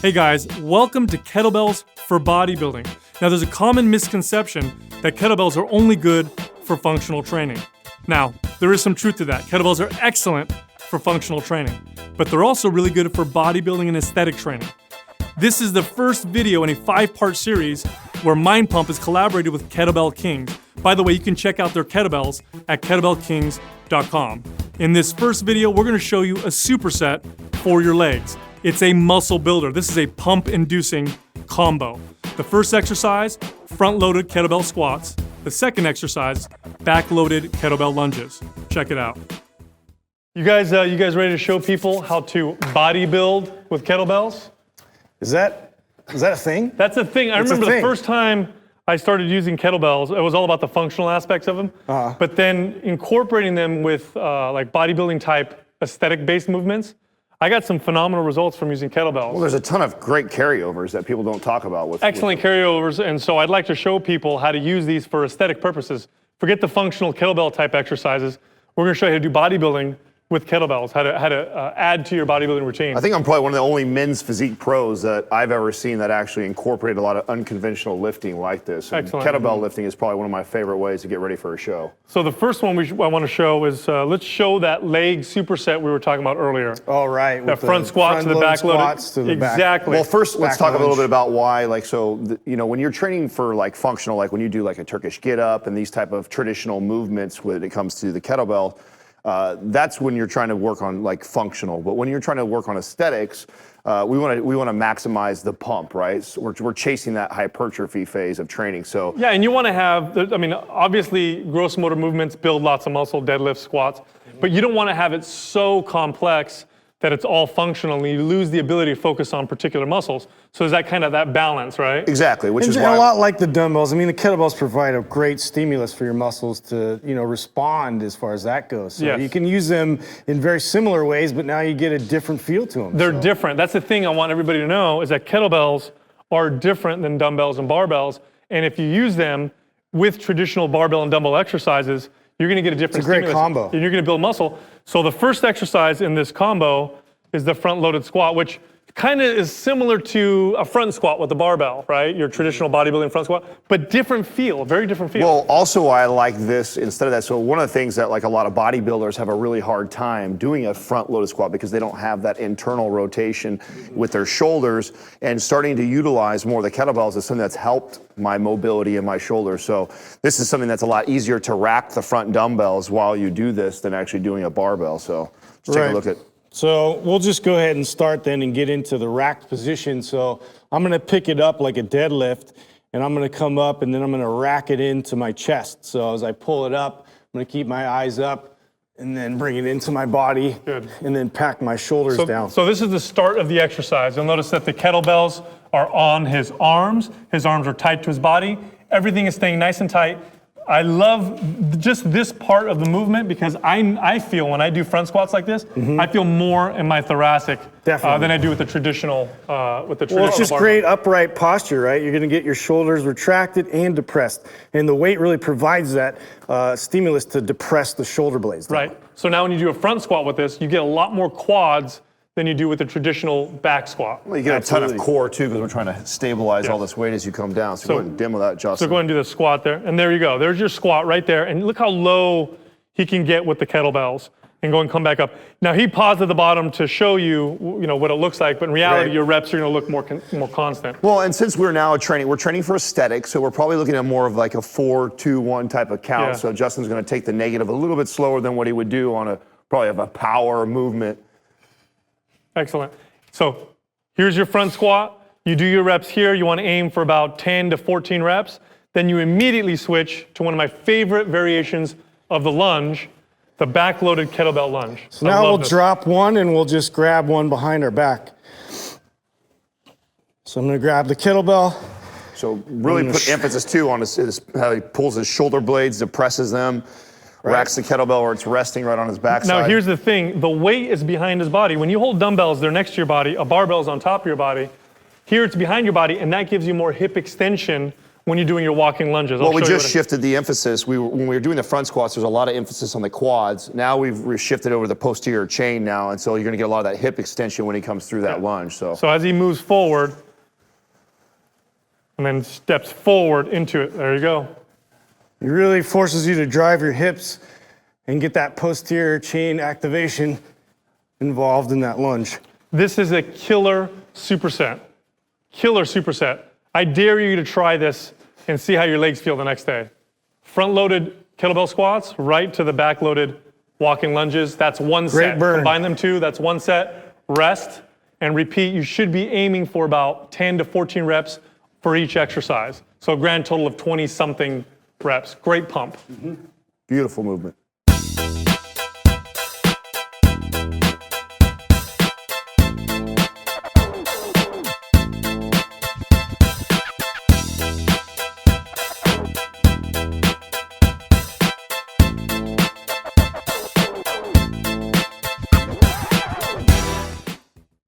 Hey guys, welcome to Kettlebells for Bodybuilding. Now there's a common misconception that kettlebells are only good for functional training. Now, there is some truth to that. Kettlebells are excellent for functional training, but they're also really good for bodybuilding and aesthetic training. This is the first video in a 5-part series where Mind Pump has collaborated with Kettlebell Kings. By the way, you can check out their kettlebells at kettlebellkings.com. In this first video, we're gonna show you a superset for your legs. It's a muscle builder. This is a pump-inducing combo. The first exercise, front-loaded kettlebell squats. The second exercise, back-loaded kettlebell lunges. Check it out. You guys ready to show people how to bodybuild with kettlebells? Is that a thing? That's a thing. I remember the first time I started using kettlebells, it was all about the functional aspects of them. But then incorporating them with like bodybuilding type aesthetic-based movements, I got some phenomenal results from using kettlebells. Well, there's a ton of great carryovers that people don't talk about. Excellent carryovers, and so I'd like to show people how to use these for aesthetic purposes. Forget the functional kettlebell type exercises. We're gonna show you how to do bodybuilding with kettlebells, how to add to your bodybuilding routine. I think I'm probably one of the only men's physique pros that I've ever seen that actually incorporated a lot of unconventional lifting like this. And Excellent. Kettlebell lifting is probably one of my favorite ways to get ready for a show. So the first one I want to show is, let's show that leg superset we were talking about earlier. All right. That front squat to the back loaded. Exactly. Well, first let's talk a little lunge. bit about why, when you're training for like functional, like when you do like a Turkish get up and these type of traditional movements when it comes to the kettlebell, that's when you're trying to work on like functional. But when you're trying to work on aesthetics, we want to maximize the pump, right? So we're chasing that hypertrophy phase of training. So yeah, and you want to have, I mean, obviously gross motor movements build lots of muscle, deadlifts, squats, but you don't want to have it so complex that it's all functional and you lose the ability to focus on particular muscles. So is that kind of that balance, right? Exactly, which is And why a lot like the dumbbells. I mean, the kettlebells provide a great stimulus for your muscles to, respond as far as that goes. So Yes. you can use them in very similar ways, but now you get a different feel to them. They're different. That's the thing I want everybody to know is that kettlebells are different than dumbbells and barbells. And if you use them with traditional barbell and dumbbell exercises, you're going to get a different great stimulus. combo. And you're going to build muscle. So the first exercise in this combo is the front-loaded squat, which kind of is similar to a front squat with the barbell, right? Your traditional bodybuilding front squat, but different feel, very different feel. Well, also I like this instead of that. So one of the things that like a lot of bodybuilders have a really hard time doing a front loaded squat because they don't have that internal rotation with their shoulders, and starting to utilize more of the kettlebells is something that's helped my mobility in my shoulders. So this is something that's a lot easier to rack the front dumbbells while you do this than actually doing a barbell. So let's take a look at. So we'll just go ahead and start then and get into the racked position. So I'm gonna pick it up like a deadlift, and I'm gonna come up and then I'm gonna rack it into my chest. So as I pull it up, I'm gonna keep my eyes up and then bring it into my body. Good. And then pack my shoulders down. So this is the start of the exercise. You'll notice that the kettlebells are on his arms. His arms are tight to his body. Everything is staying nice and tight. I love just this part of the movement because I feel when I do front squats like this, I feel more in my thoracic than I do with the traditional Well, it's just barbell. great upright posture, right? You're gonna get your shoulders retracted and depressed. And the weight really provides that stimulus to depress the shoulder blades down. Right. So now when you do a front squat with this, you get a lot more quads than you do with the traditional back squat. Well, you get a ton of core too because we're trying to stabilize all this weight as you come down. So go ahead and demo that, Justin. So go ahead and do the squat there. And there you go. There's your squat right there. And look how low he can get with the kettlebells and go and come back up. Now he paused at the bottom to show you, what it looks like, but in reality, your reps are gonna look more constant. Well, and since we're training for aesthetics, so we're probably looking at more of like a 4-2-1 type of count. Yeah. So Justin's gonna take the negative a little bit slower than what he would do on probably a power movement. Excellent. So here's your front squat. You do your reps here. You want to aim for about 10 to 14 reps. Then you immediately switch to one of my favorite variations of the lunge, the back-loaded kettlebell lunge. So now we'll drop one and we'll just grab one behind our back. So I'm gonna grab the kettlebell. So really put emphasis too on how he pulls his shoulder blades, depresses them, racks the kettlebell where it's resting right on his backside. Now here's the thing, the weight is behind his body. When you hold dumbbells, they're next to your body, a barbell is on top of your body. Here it's behind your body, and that gives you more hip extension when you're doing your walking lunges. Well, we just shifted the emphasis. When we were doing the front squats, there's a lot of emphasis on the quads. Now we've shifted over the posterior chain now, and so you're gonna get a lot of that hip extension when he comes through that lunge. So as he moves forward, and then steps forward into it, there you go. It really forces you to drive your hips and get that posterior chain activation involved in that lunge. This is a killer superset. Killer superset. I dare you to try this and see how your legs feel the next day. Front-loaded kettlebell squats, right to the back-loaded walking lunges. That's one Great set. burn. Combine them two, that's one set. Rest and repeat. You should be aiming for about 10 to 14 reps for each exercise. So a grand total of 20-something reps. Great pump. beautiful movement.